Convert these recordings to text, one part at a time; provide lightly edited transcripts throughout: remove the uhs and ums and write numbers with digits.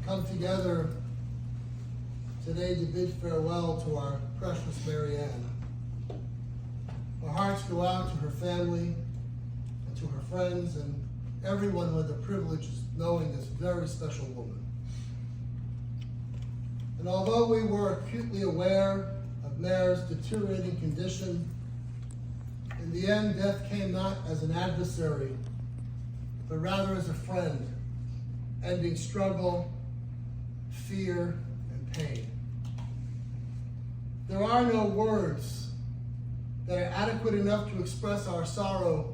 come together today to bid farewell to our precious Maryann. Our hearts go out to her family and to her friends and everyone who had the privilege of knowing this very special woman. And although we were acutely aware of Mary's deteriorating condition, in the end, death came not as an adversary, but rather as a friend, ending struggle, fear, and pain. There are no words that are adequate enough to express our sorrow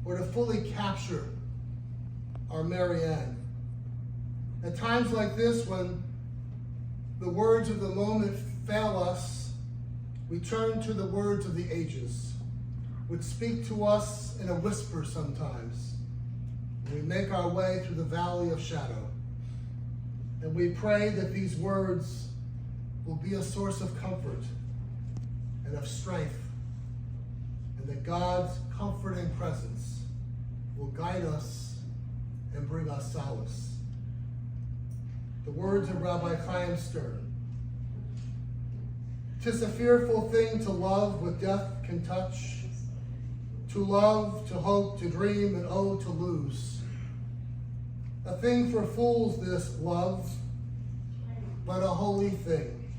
or to fully capture our Maryann. At times like this, when the words of the moment fail us, we turn to the words of the ages, which speak to us in a whisper sometimes. We make our way through the valley of shadow, and we pray that these words will be a source of comfort and of strength, and that God's comforting presence will guide us and bring us solace. The words of Rabbi Chaim Stern: "'Tis a fearful thing to love what death can touch, to love, to hope, to dream, and oh, to lose. A thing for fools this love, but a holy thing,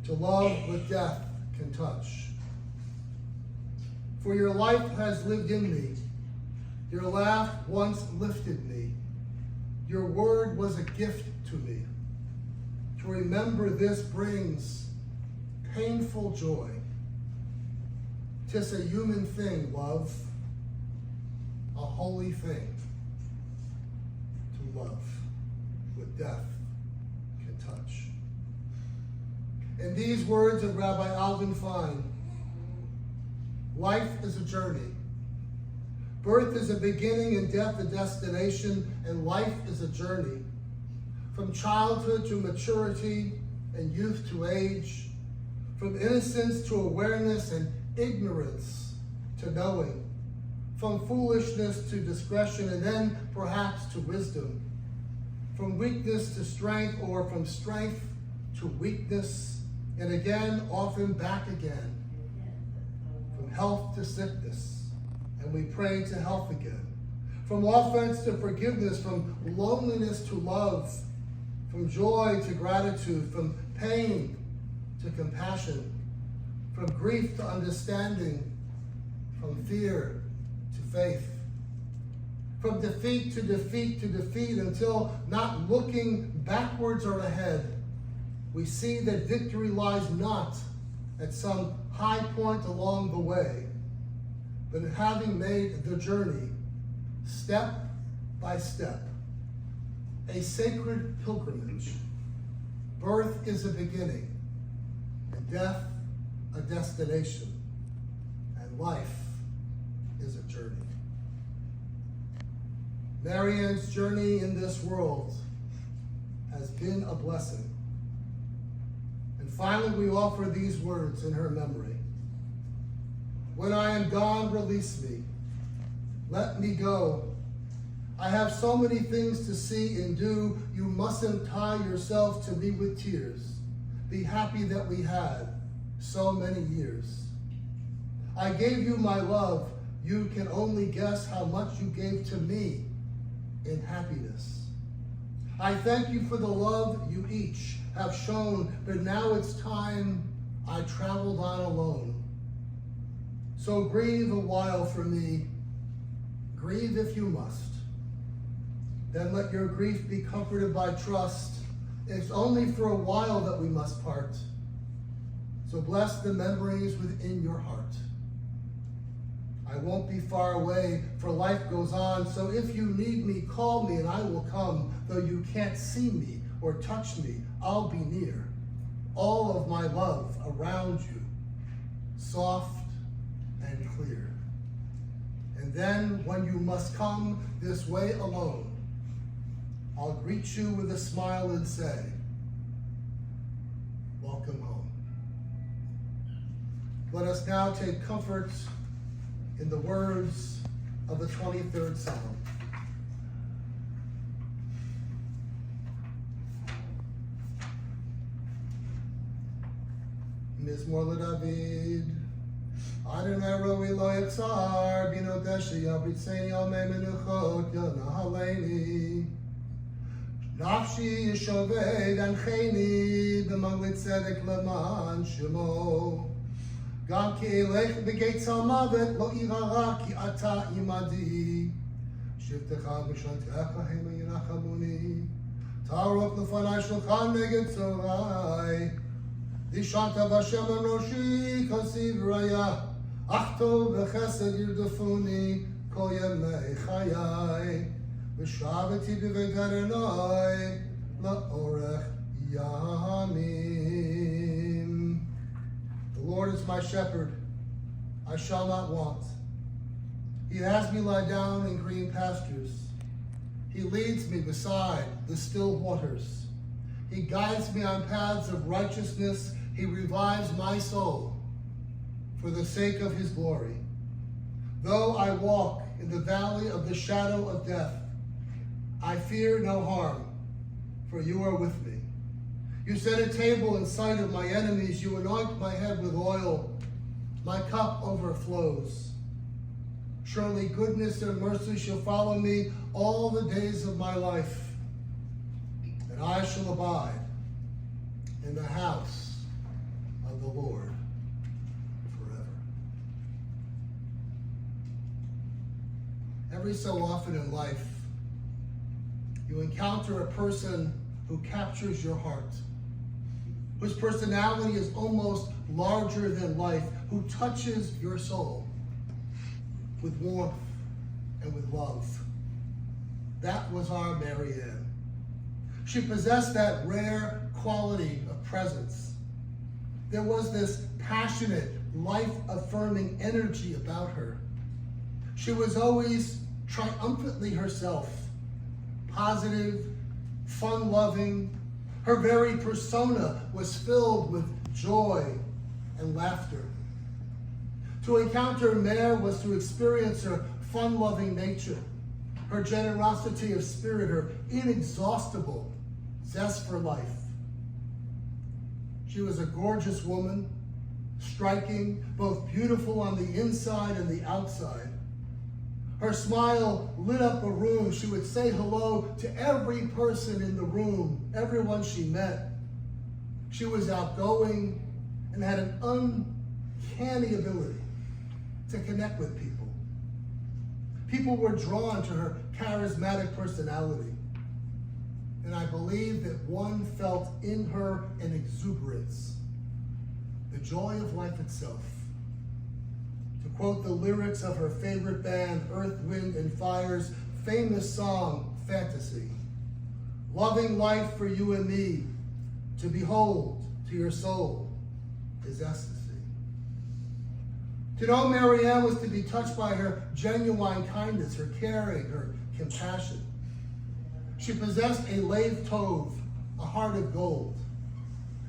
to love what death can touch. For your life has lived in me, your laugh once lifted me, your word was a gift to me. To remember this brings painful joy. 'Tis a human thing, love, a holy thing, to love what death can touch." In these words of Rabbi Alvin Fine, life is a journey. Birth is a beginning and death a destination, and life is a journey. From childhood to maturity and youth to age, from innocence to awareness and ignorance to knowing, from foolishness to discretion, and then perhaps to wisdom, from weakness to strength, or from strength to weakness, and again, often back again, from health to sickness, and we pray to health again, from offense to forgiveness, from loneliness to love, from joy to gratitude, from pain to compassion, from grief to understanding, from fear to faith, from defeat to defeat to defeat, until, not looking backwards or ahead, we see that victory lies not at some high point along the way, but in having made the journey step by step, a sacred pilgrimage. Birth is a beginning, and death a destination, and life is a journey. Maryann's journey in this world has been a blessing. And finally, we offer these words in her memory: "When I am gone, release me. Let me go. I have so many things to see and do. You mustn't tie yourself to me with tears. Be happy that we had so many years. I gave you my love. You can only guess how much you gave to me in happiness. I thank you for the love you each have shown, but now it's time I traveled on alone. So grieve a while for me. Grieve if you must. Then let your grief be comforted by trust. It's only for a while that we must part. So bless the memories within your heart. I won't be far away, for life goes on. So if you need me, call me and I will come. Though you can't see me or touch me, I'll be near. All of my love around you, soft and clear. And then when you must come this way alone, I'll greet you with a smile and say, welcome home." Let us now take comfort in the words of the 23rd Psalm. Mizmor LeDavid. Adonai roi lo yitzar, bino deshi yabritzeni yomei menuchot yonahaleni. Nafshi yishoved ancheni b'maglit tzedek leman shemo. Gam ki elech b'geitz ha'mavet lo irara ki ata imadi. Shivtecha b'shantecha hema yinachamuni. Tarok lefanai shulchan neged tzorai. Dishanta v'Hashem roshi kasiv raya. Achto v'chesed yirdafuni kol yemei chayai. V'shavati b'veit Adonai la'orech yamim. The Lord is my shepherd, I shall not want. He has me lie down in green pastures. He leads me beside the still waters. He guides me on paths of righteousness. He revives my soul for the sake of his glory. Though I walk in the valley of the shadow of death, I fear no harm, for you are with me. You set a table in sight of my enemies. You anoint my head with oil. My cup overflows. Surely goodness and mercy shall follow me all the days of my life, and I shall abide in the house of the Lord forever. Every so often in life, you encounter a person who captures your heart, whose personality is almost larger than life, who touches your soul with warmth and with love. That was our Maryann. She possessed that rare quality of presence. There was this passionate, life-affirming energy about her. She was always triumphantly herself, positive, fun-loving. Her very persona was filled with joy and laughter. To encounter Mare was to experience her fun-loving nature, her generosity of spirit, her inexhaustible zest for life. She was a gorgeous woman, striking, both beautiful on the inside and the outside. Her smile lit up a room. She would say hello to every person in the room, everyone she met. She was outgoing and had an uncanny ability to connect with people. People were drawn to her charismatic personality. And I believe that one felt in her an exuberance, the joy of life itself. To quote the lyrics of her favorite band, Earth, Wind, and Fire's famous song, Fantasy, loving life for you and me, to behold to your soul is ecstasy. To know Maryann was to be touched by her genuine kindness, her caring, her compassion. She possessed a lev tov, a heart of gold.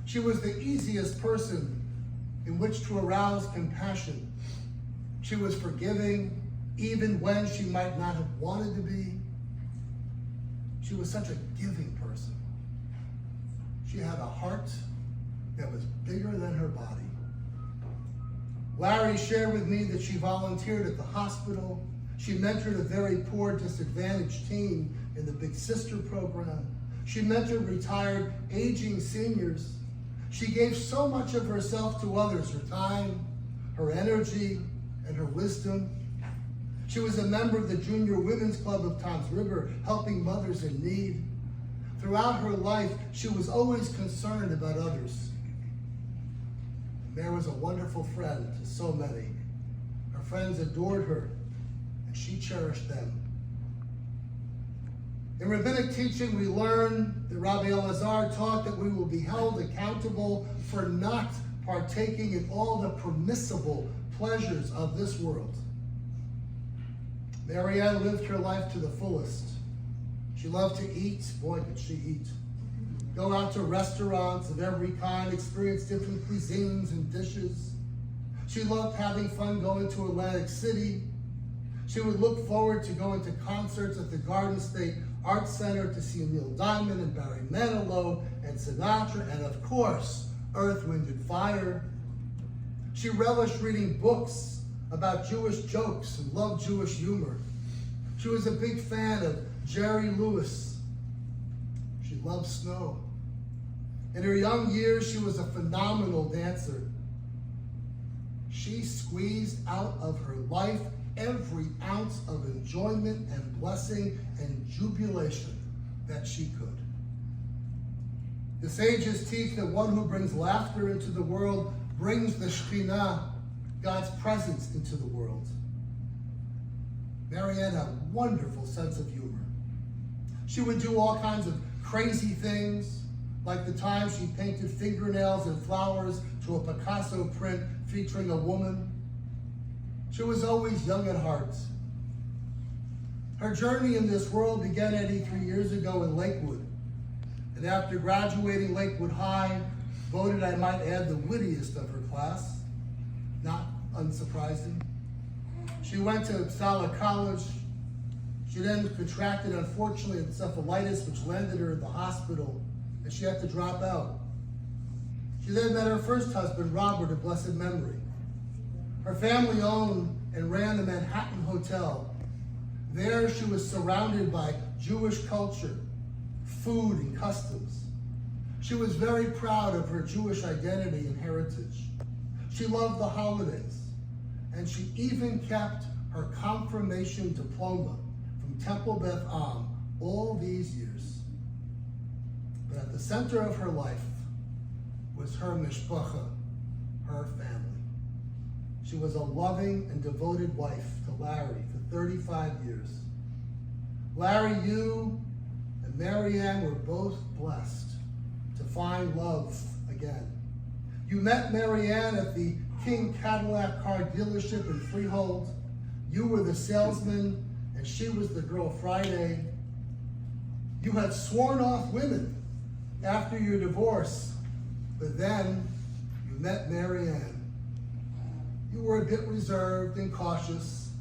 She was the easiest person in which to arouse compassion. She was forgiving, even when she might not have wanted to be. She was such a giving person. She had a heart that was bigger than her body. Larry shared with me that she volunteered at the hospital. She mentored a very poor, disadvantaged teen in the Big Sister program. She mentored retired, aging seniors. She gave so much of herself to others, her time, her energy, and her wisdom. She was a member of the Junior Women's Club of Tom's River, helping mothers in need. Throughout her life, she was always concerned about others. Mare was a wonderful friend to so many. Her friends adored her, and she cherished them. In rabbinic teaching, we learn that Rabbi Elazar taught that we will be held accountable for not partaking in all the permissible pleasures of this world. Maryann lived her life to the fullest. She loved to eat. Boy, could she eat. Go out to restaurants of every kind, experience different cuisines and dishes. She loved having fun going to Atlantic City. She would look forward to going to concerts at the Garden State Arts Center to see Neil Diamond and Barry Manilow and Sinatra, and of course, Earth, Wind, and Fire. She relished reading books about Jewish jokes and loved Jewish humor. She was a big fan of Jerry Lewis. She loved snow. In her young years, she was a phenomenal dancer. She squeezed out of her life every ounce of enjoyment and blessing and jubilation that she could. The sages teach that one who brings laughter into the world brings the Shekhinah, God's presence, into the world. Maryann had a wonderful sense of humor. She would do all kinds of crazy things, like the time she painted fingernails and flowers to a Picasso print featuring a woman. She was always young at heart. Her journey in this world began 83 years ago in Lakewood. And after graduating Lakewood High, voted, I might add, the wittiest of her class, not unsurprising. She went to Uppsala College. She then contracted, unfortunately, encephalitis, which landed her at the hospital, and she had to drop out. She then met her first husband, Robert, of blessed memory. Her family owned and ran the Manhattan Hotel. There she was surrounded by Jewish culture, food, and customs. She was very proud of her Jewish identity and heritage. She loved the holidays, and she even kept her confirmation diploma from Temple Beth Am all these years. But at the center of her life was her mishpacha, her family. She was a loving and devoted wife to Larry for 35 years. Larry, you and Maryann were both blessed to find love again. You met Maryann at the King Cadillac car dealership in Freehold. You were the salesman and she was the girl Friday. You had sworn off women after your divorce, but then you met Maryann. You were a bit reserved and cautious,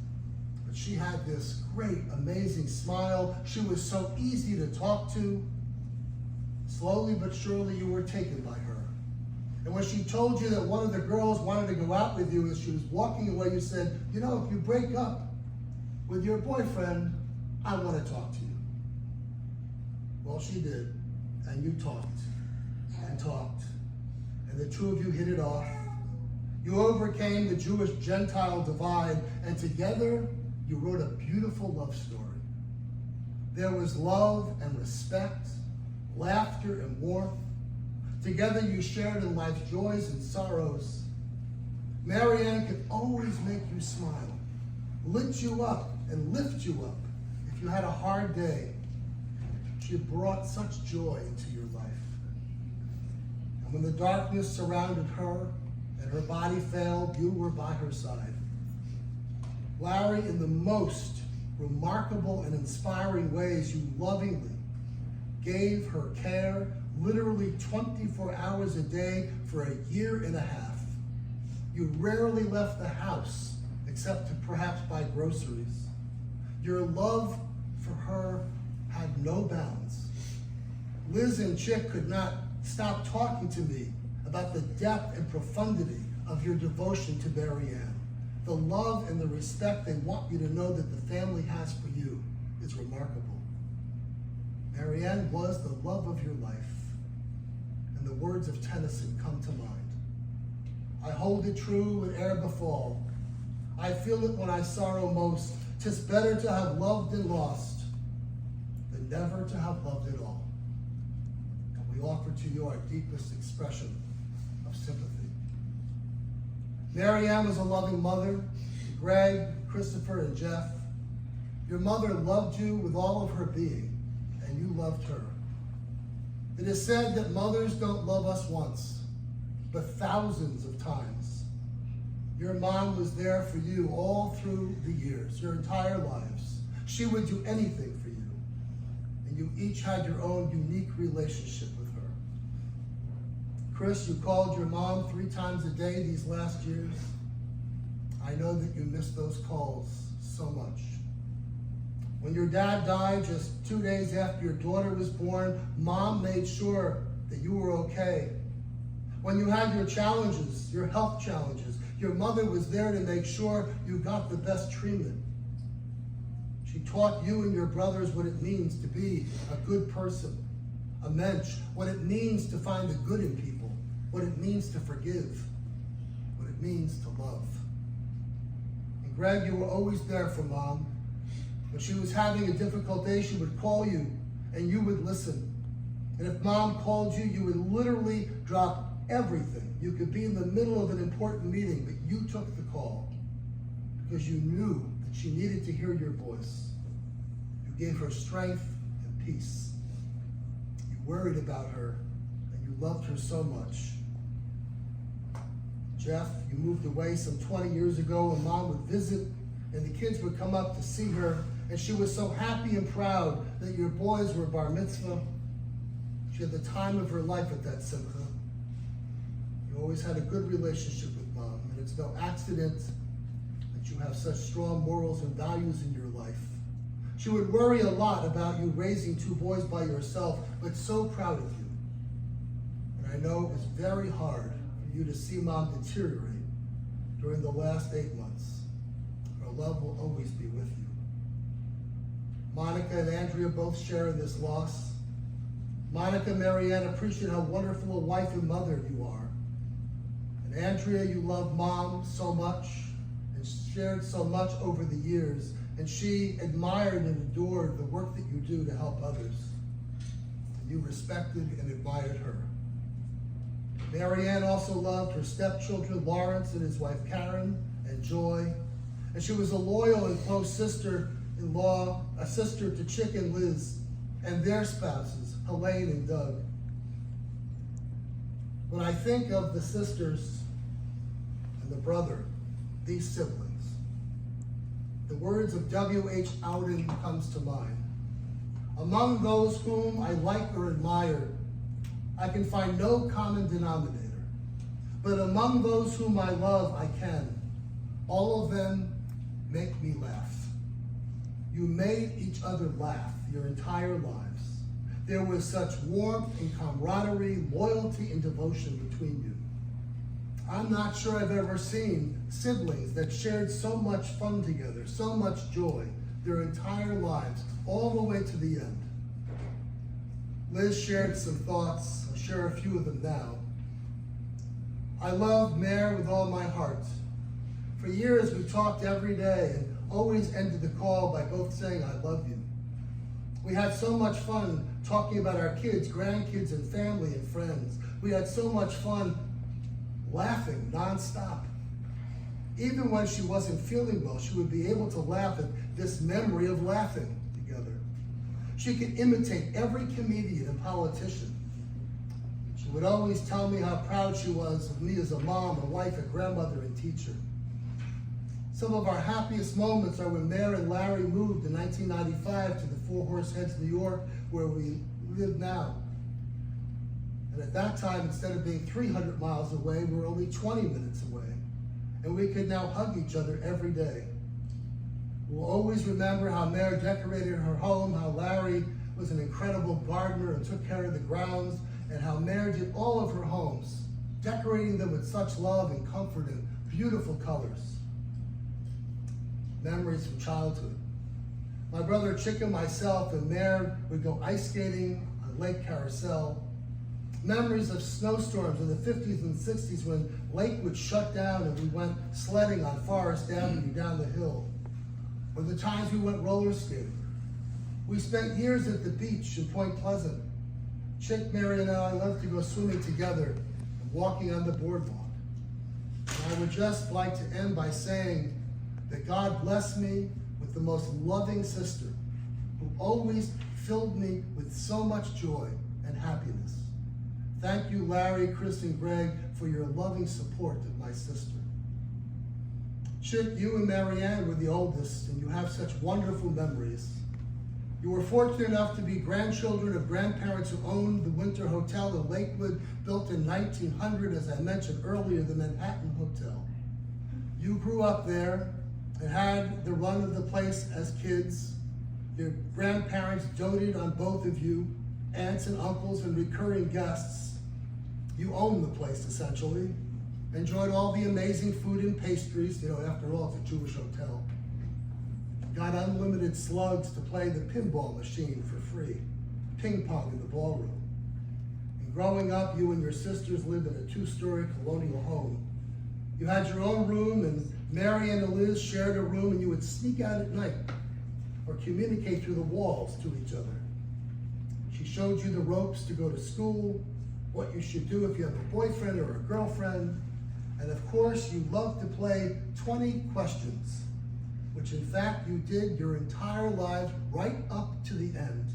but she had this great, amazing smile. She was so easy to talk to. Slowly but surely you were taken by her. And when she told you that one of the girls wanted to go out with you as she was walking away, you said, you know, if you break up with your boyfriend, I want to talk to you. Well, she did, and you talked and talked, and the two of you hit it off. You overcame the Jewish-Gentile divide, and together you wrote a beautiful love story. There was love and respect, laughter and warmth. Together you shared in life's joys and sorrows. Maryann could always make you smile, lift you up and lift you up if you had a hard day. She brought such joy into your life. And when the darkness surrounded her and her body failed, you were by her side. Larry, in the most remarkable and inspiring ways, you lovingly gave her care literally 24 hours a day for a year and a half. You rarely left the house except to perhaps buy groceries. Your love for her had no bounds. Liz and Chick could not stop talking to me about the depth and profundity of your devotion to Maryann. The love and the respect they want you to know that the family has for you is remarkable. Maryann was the love of your life. And the words of Tennyson come to mind. I hold it true whene'er befall. I feel it when I sorrow most. 'Tis better to have loved and lost than never to have loved at all. And we offer to you our deepest expression of sympathy. Maryann was a loving mother to Greg, Christopher, and Jeff. Your mother loved you with all of her being, and you loved her. It is said that mothers don't love us once, but thousands of times. Your mom was there for you all through the years, your entire lives. She would do anything for you, and you each had your own unique relationship with her. Chris, you called your mom 3 times a day these last years. I know that you missed those calls so much. When your dad died just 2 days after your daughter was born, Mom made sure that you were okay. When you had your challenges, your health challenges, your mother was there to make sure you got the best treatment. She taught you and your brothers what it means to be a good person, a mensch, what it means to find the good in people, what it means to forgive, what it means to love. And Greg, you were always there for Mom. When she was having a difficult day, she would call you and you would listen. And if Mom called you, you would literally drop everything. You could be in the middle of an important meeting, but you took the call because you knew that she needed to hear your voice. You gave her strength and peace. You worried about her and you loved her so much. Jeff, you moved away some 20 years ago, and Mom would visit and the kids would come up to see her, and she was so happy and proud that your boys were bar mitzvah. She had the time of her life at that simcha. You always had a good relationship with Mom, and it's no accident that you have such strong morals and values in your life. She would worry a lot about you raising two boys by yourself, but so proud of you. And I know it was very hard for you to see Mom deteriorate during the last 8 months. Her love will always be with you. Monica and Andrea both share in this loss. Monica and Maryann appreciate how wonderful a wife and mother you are. And Andrea, you love Mom so much and shared so much over the years, and she admired and adored the work that you do to help others. And you respected and admired her. Maryann also loved her stepchildren, Lawrence and his wife Karen and Joy, and she was a loyal and close sister-in-law, a sister to Chick and Liz, and their spouses, Helene and Doug. When I think of the sisters and the brother, these siblings, the words of W.H. Auden comes to mind. Among those whom I like or admire, I can find no common denominator. But among those whom I love, I can. All of them make me laugh. You made each other laugh your entire lives. There was such warmth and camaraderie, loyalty and devotion between you. I'm not sure I've ever seen siblings that shared so much fun together, so much joy, their entire lives, all the way to the end. Liz shared some thoughts. I'll share a few of them now. I love Mare with all my heart. For years we talked every day and always ended the call by both saying, I love you. We had so much fun talking about our kids, grandkids, and family and friends. We had so much fun laughing nonstop. Even when she wasn't feeling well, she would be able to laugh at this memory of laughing together. She could imitate every comedian and politician. She would always tell me how proud she was of me as a mom, a wife, a grandmother, and teacher. Some of our happiest moments are when Mare and Larry moved in 1995 to the Four Horseheads, New York, where we live now. And at that time, instead of being 300 miles away, we were only 20 minutes away. And we could now hug each other every day. We'll always remember how Mare decorated her home, how Larry was an incredible gardener and took care of the grounds, and how Mare did all of her homes, decorating them with such love and comfort and beautiful colors. Memories from childhood. My brother Chick and myself and Mare would go ice skating on Lake Carousel. Memories of snowstorms in the 50s and 60s when Lake would shut down and we went sledding on Forest Avenue down the hill. Or the times we went roller skating. We spent years at the beach in Point Pleasant. Chick, Mary, and I loved to go swimming together and walking on the boardwalk. And I would just like to end by saying that God bless me with the most loving sister who always filled me with so much joy and happiness. Thank you, Larry, Chris, and Greg, for your loving support of my sister. Chick, you and Maryann were the oldest, and you have such wonderful memories. You were fortunate enough to be grandchildren of grandparents who owned the Winter Hotel in Lakewood, built in 1900, as I mentioned earlier, the Manhattan Hotel. You grew up there and had the run of the place as kids. Your grandparents doted on both of you, aunts and uncles and recurring guests. You owned the place, essentially. Enjoyed all the amazing food and pastries. You know, after all, it's a Jewish hotel. Got unlimited slugs to play the pinball machine for free. Ping pong in the ballroom. And growing up, you and your sisters lived in a 2-story colonial home. You had your own room, and Maryann and Liz shared a room, and you would sneak out at night or communicate through the walls to each other. She showed you the ropes to go to school, what you should do if you have a boyfriend or a girlfriend, and of course, you loved to play 20 questions, which in fact you did your entire lives right up to the end.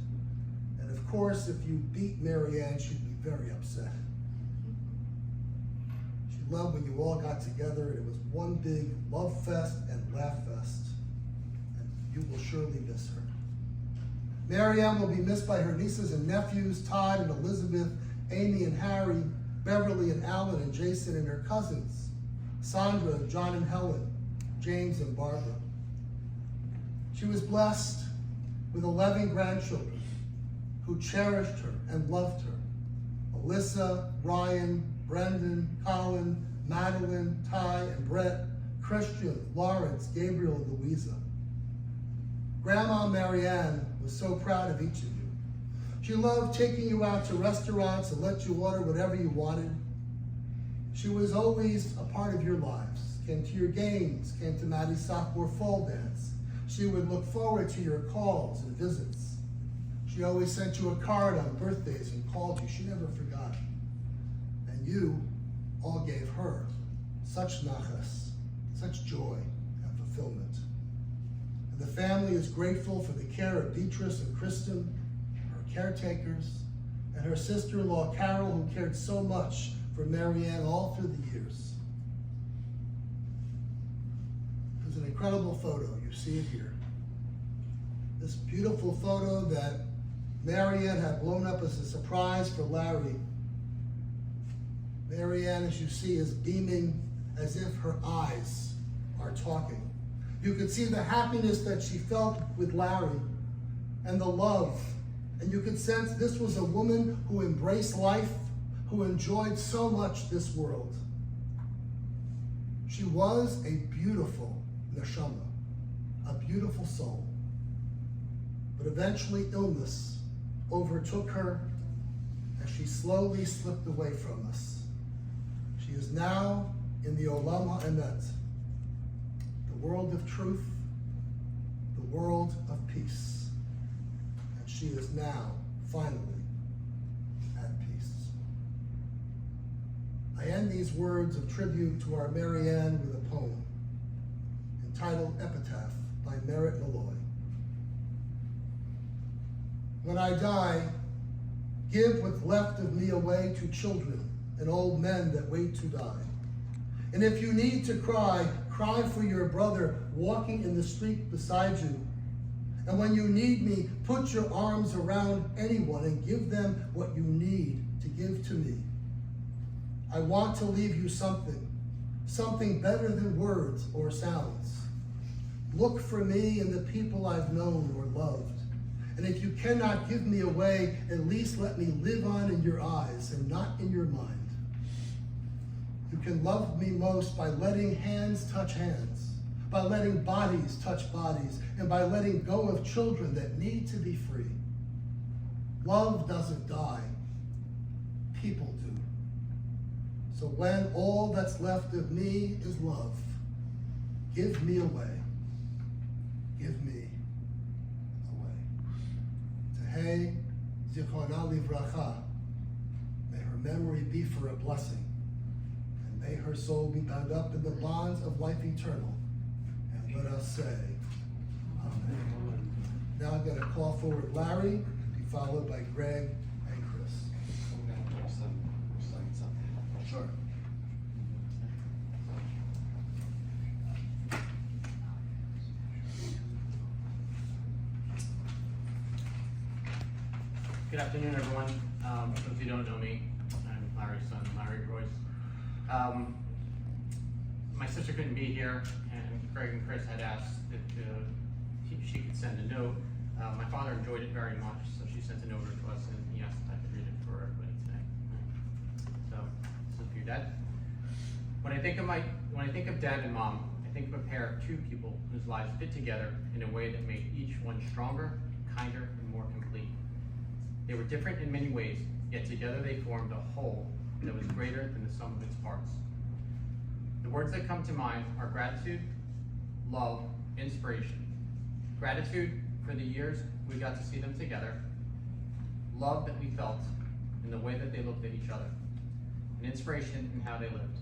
And of course, if you beat Maryann, she'd be very upset. She loved when you all got together, and it was one big love fest and laugh fest. And you will surely miss her. Maryann will be missed by her nieces and nephews, Todd and Elizabeth, Amy and Harry, Beverly and Alan and Jason, and her cousins, Sandra, John and Helen, James and Barbara. She was blessed with 11 grandchildren who cherished her and loved her. Alyssa, Ryan, Brendan, Colin, Madeline, Ty and Brett, Christian, Lawrence, Gabriel, and Louisa. Grandma Maryann was so proud of each of you. She loved taking you out to restaurants and let you order whatever you wanted. She was always a part of your lives, came to your games, came to Maddie's sophomore fall dance. She would look forward to your calls and visits. She always sent you a card on birthdays and called you. She never forgot. And you all gave her such nachas, such joy and fulfillment. And the family is grateful for the care of Beatrice and Kristen, her caretakers, and her sister-in-law Carol, who cared so much for Maryann all through the years. There's an incredible photo. You see it here. This beautiful photo that Maryann had blown up as a surprise for Larry. Maryann, as you see, is beaming as if her eyes are talking. You could see the happiness that she felt with Larry and the love. And you could sense this was a woman who embraced life, who enjoyed so much this world. She was a beautiful neshama, a beautiful soul. But eventually illness overtook her as she slowly slipped away from us. She is now in the Olam HaEmet, the world of truth, the world of peace. And she is now finally at peace. I end these words of tribute to our Maryann with a poem entitled Epitaph by Merritt Malloy. When I die, give what's left of me away to children and old men that wait to die. And if you need to cry, cry for your brother walking in the street beside you. And when you need me, put your arms around anyone and give them what you need to give to me. I want to leave you something better than words or sounds. Look for me in the people I've known or loved. And if you cannot give me away, at least let me live on in your eyes and not in your mind. You can love me most by letting hands touch hands, by letting bodies touch bodies, and by letting go of children that need to be free. Love doesn't die, people do. So when all that's left of me is love, give me away. Give me away. Tehei Zichronah Livracha. May her memory be for a blessing. And may her soul be bound up in the bonds of life eternal. And let us say, Amen. Now I'm going to call forward Larry, to be followed by Greg and Chris. Sure. Good afternoon, everyone. If you don't know me, I'm Larry's son, Larry Royce. My sister couldn't be here, and Greg and Chris had asked if she could send a note. My father enjoyed it very much, so she sent a note to us, and he asked if I could read it for everybody today. So this is for your dad. When I think of Dad and Mom, I think of a pair of two people whose lives fit together in a way that made each one stronger, kinder, and more complete. They were different in many ways, yet together they formed a whole that was greater than the sum of its parts. The words that come to mind are gratitude, love, inspiration. Gratitude for the years we got to see them together, love that we felt in the way that they looked at each other, and inspiration in how they lived.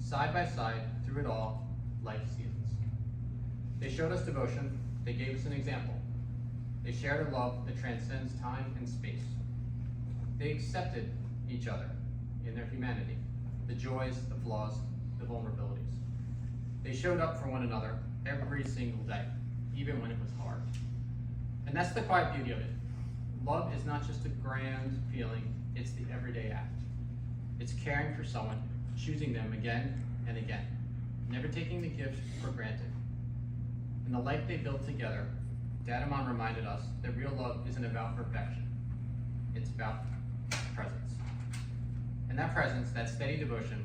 Side by side, through it all, life's seasons. They showed us devotion, they gave us an example. They shared a love that transcends time and space. They accepted each other in their humanity, the joys, the flaws, the vulnerabilities. They showed up for one another every single day, even when it was hard. And that's the quiet beauty of it. Love is not just a grand feeling, it's the everyday act. It's caring for someone, choosing them again and again, never taking the gift for granted. In the life they built together, Dad and Mom reminded us that real love isn't about perfection. It's about presence. And that presence, that steady devotion,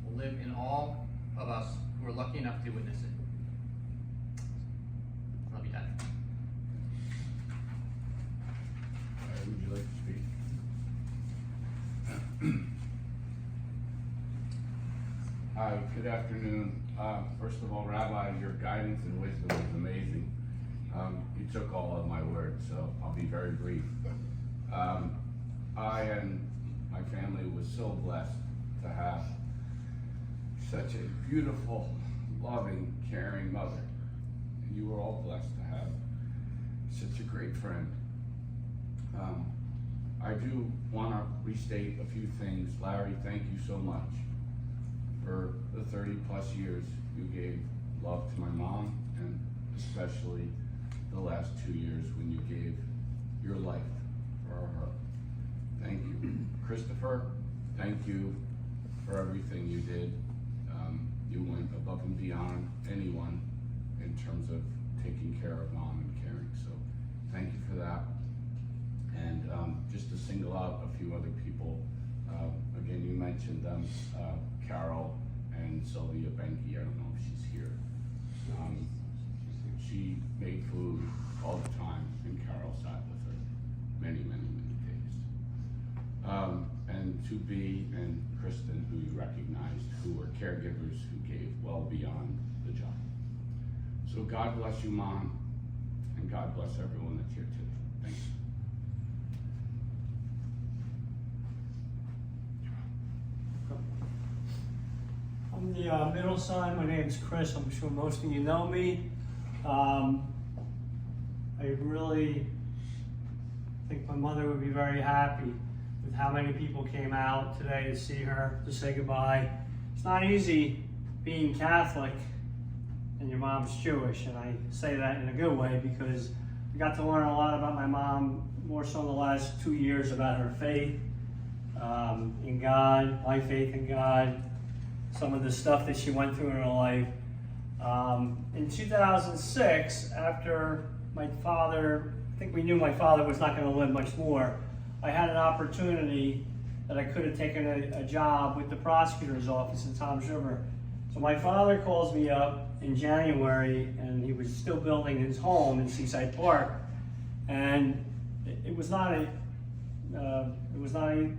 will live in all of us who are lucky enough to witness it. Love you, Dad. Would you like to speak? Hi, good afternoon. First of all, Rabbi, your guidance and wisdom was amazing. You took all of my words, so I'll be very brief. I and my family was so blessed to have such a beautiful, loving, caring mother. And you were all blessed to have such a great friend. I do want to restate a few things. Larry, thank you so much for the 30 plus years you gave love to my mom, and especially the last 2 years when you gave your life for her. Thank you. Christopher, thank you for everything you did. You went above and beyond anyone in terms of taking care of Mom and caring, so thank you for that. And just to single out a few other people, again, you mentioned them, Carol and Sylvia Benke. I don't know if she's here. She made food all the time, and Carol sat with her many, many, many days. And to B and Kristen, who you recognized, who were caregivers who gave well beyond the job. So God bless you, Mom, and God bless everyone that's here today. Thank you. I'm the middle son. My name's Chris. I'm sure most of you know me. I really think my mother would be very happy with how many people came out today to see her, to say goodbye. It's not easy being Catholic and your mom's Jewish, and I say that in a good way because I got to learn a lot about my mom, more so in the last 2 years, about her faith in God, my faith in God, some of the stuff that she went through in her life. In 2006, after my father, I think we knew my father was not going to live much more, I had an opportunity that I could have taken a job with the prosecutor's office in Toms River. So my father calls me up in January, and he was still building his home in Seaside Park, and it was not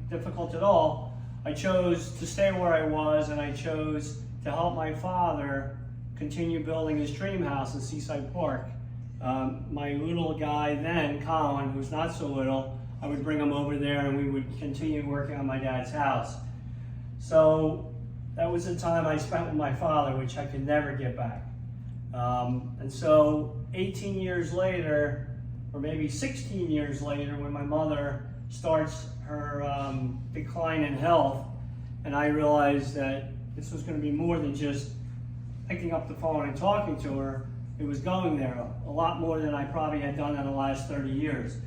difficult at all. I chose to stay where I was, and I chose to help my father continue building his dream house in Seaside Park. My little guy then, Colin, who's not so little, I would bring him over there and we would continue working on my dad's house. So that was the time I spent with my father, which I could never get back. And so 18 years later, or maybe 16 years later, when my mother starts her decline in health, and I realized that this was going to be more than just picking up the phone and talking to her. It was going there a lot more than I probably had done in the last 30 years.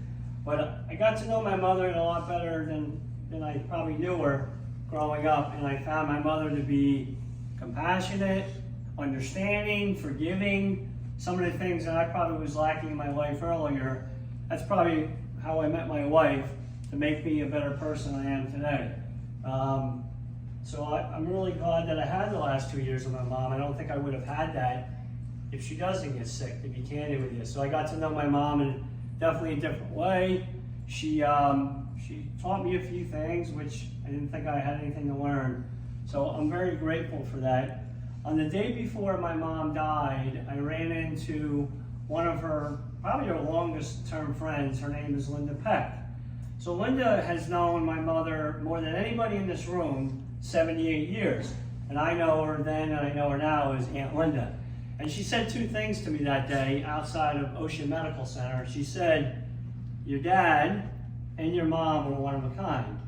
But I got to know my mother a lot better than I probably knew her growing up, and I found my mother to be compassionate, understanding, forgiving. Some of the things that I probably was lacking in my life earlier, that's probably how I met my wife, to make me a better person than I am today. So I'm really glad that I had the last 2 years with my mom. I don't think I would have had that if she doesn't get sick, to be candid with you. So I got to know my mom in definitely a different way. She taught me a few things, which I didn't think I had anything to learn. So I'm very grateful for that. On the day before my mom died, I ran into one of her, probably her longest term friends. Her name is Linda Peck. So Linda has known my mother more than anybody in this room, 78 years. And I know her then and I know her now as Aunt Linda. And she said two things to me that day outside of Ocean Medical Center. She said, your dad and your mom were one of a kind.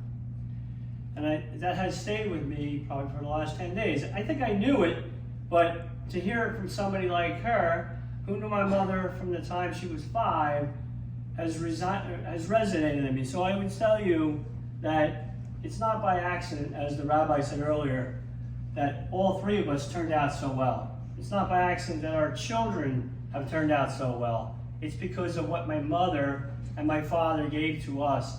And that has stayed with me probably for the last 10 days. I think I knew it, but to hear it from somebody like her, who knew my mother from the time she was 5, has resonated in me. So I would tell you that it's not by accident, as the rabbi said earlier, that all three of us turned out so well. It's not by accident that our children have turned out so well. It's because of what my mother and my father gave to us.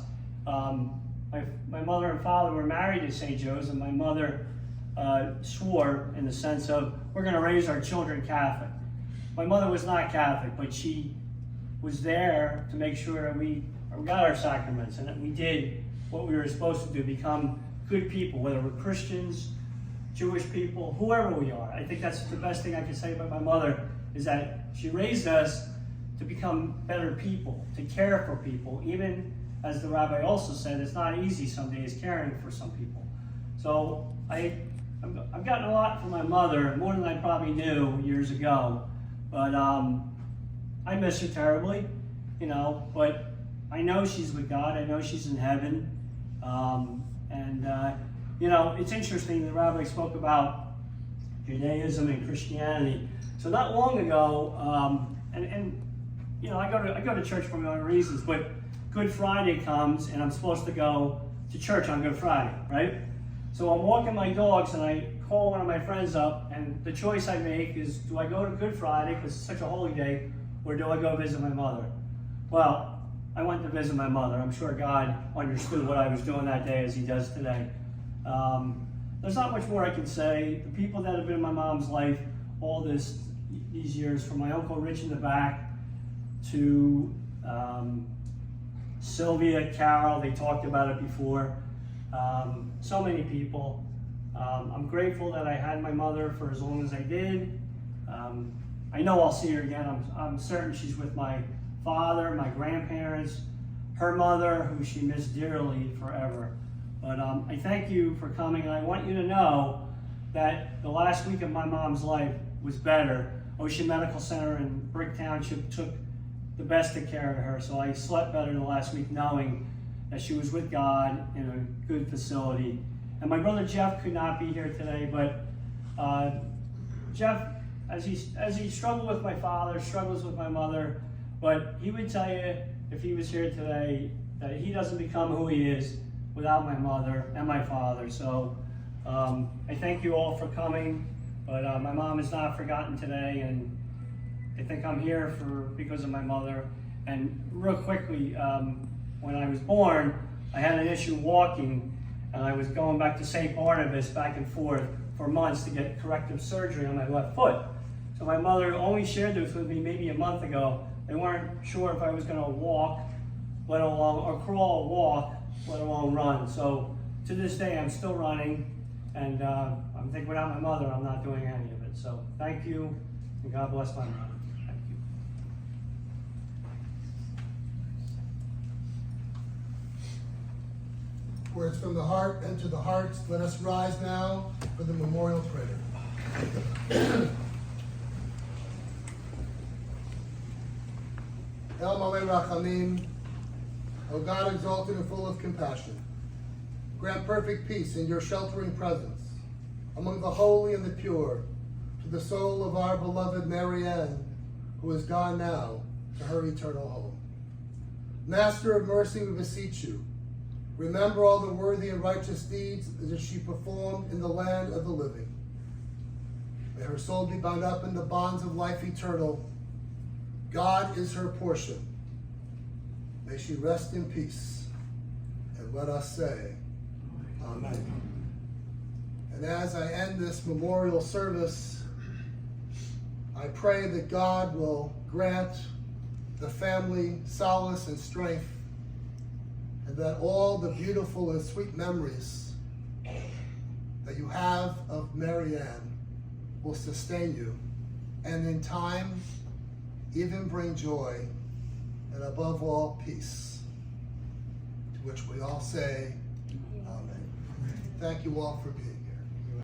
My mother and father were married at St. Joe's, and my mother swore in the sense of, we're going to raise our children Catholic. My mother was not Catholic, but she was there to make sure that we got our sacraments and that we did what we were supposed to do, become good people, whether we're Christians, Jewish people, whoever we are. I think that's the best thing I can say about my mother, is that she raised us to become better people, to care for people. Even, as the rabbi also said, it's not easy some days caring for some people. So I've gotten a lot from my mother, more than I probably knew years ago. But I miss her terribly, but I know she's with God. I know she's in heaven. It's interesting, the rabbi spoke about Judaism and Christianity. So not long ago, I go to church for my own reasons, but Good Friday comes and I'm supposed to go to church on Good Friday, right? So I'm walking my dogs and I call one of my friends up, and the choice I make is, do I go to Good Friday because it's such a holy day, or do I go visit my mother? Well, I went to visit my mother. I'm sure God understood what I was doing that day as he does today. There's not much more I can say. The people that have been in my mom's life all these years, from my Uncle Rich in the back to Sylvia, Carol, they talked about it before. So many people. I'm grateful that I had my mother for as long as I did. I know I'll see her again. I'm certain she's with my father, my grandparents, her mother, who she missed dearly forever. But I thank you for coming, and I want you to know that the last week of my mom's life was better. Ocean Medical Center in Brick Township took the best of care of her, so I slept better the last week knowing that she was with God in a good facility. And my brother Jeff could not be here today, but Jeff, as he struggled with my father, struggles with my mother, but he would tell you, if he was here today, that he doesn't become who he is without my mother and my father. So I thank you all for coming, but my mom is not forgotten today, and I think I'm here because of my mother. And real quickly, when I was born, I had an issue walking, and I was going back to St. Barnabas back and forth for months to get corrective surgery on my left foot. So my mother only shared this with me maybe a month ago. They weren't sure if I was going to walk, let alone, or crawl or walk, let alone run. So to this day, I'm still running, and I think without my mother, I'm not doing any of it. So thank you, and God bless my mother. Thank you. Words from the heart and to the hearts. Let us rise now for the memorial prayer. El Malei Rachamim, O God exalted and full of compassion, grant perfect peace in your sheltering presence among the holy and the pure, to the soul of our beloved Maryann, who is gone now to her eternal home. Master of mercy, we beseech you, remember all the worthy and righteous deeds that she performed in the land of the living. May her soul be bound up in the bonds of life eternal. God is her portion. May she rest in peace. And let us say, Amen. And as I end this memorial service, I pray that God will grant the family solace and strength, and that all the beautiful and sweet memories that you have of Maryann will sustain you, and in time even bring joy and above all peace, to which we all say amen. Thank you all for being here.